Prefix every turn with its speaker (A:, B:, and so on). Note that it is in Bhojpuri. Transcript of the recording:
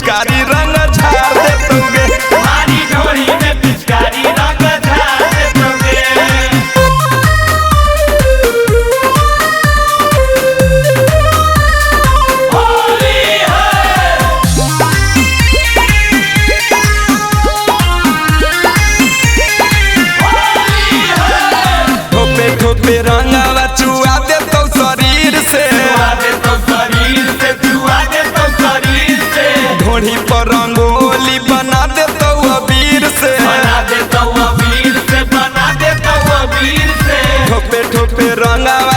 A: पिचकारी रंग झाड़ दे तोगे।
B: हमारी ढोली में पिचकारी रंग झाड़ दे तोगे। होली है।
A: ठोपे ठोपे रंगवा चुआ दे तो शरीर से,
B: छुआ दे तो शरीर से, छुआ दे तो शरीर से।
A: ढोढ़ी पर रंगोली बना दे तो अबीर से,
B: बना दे तो अबीर से, बना दे तो अबीर से।
A: ठोपे ठोपे रंगवा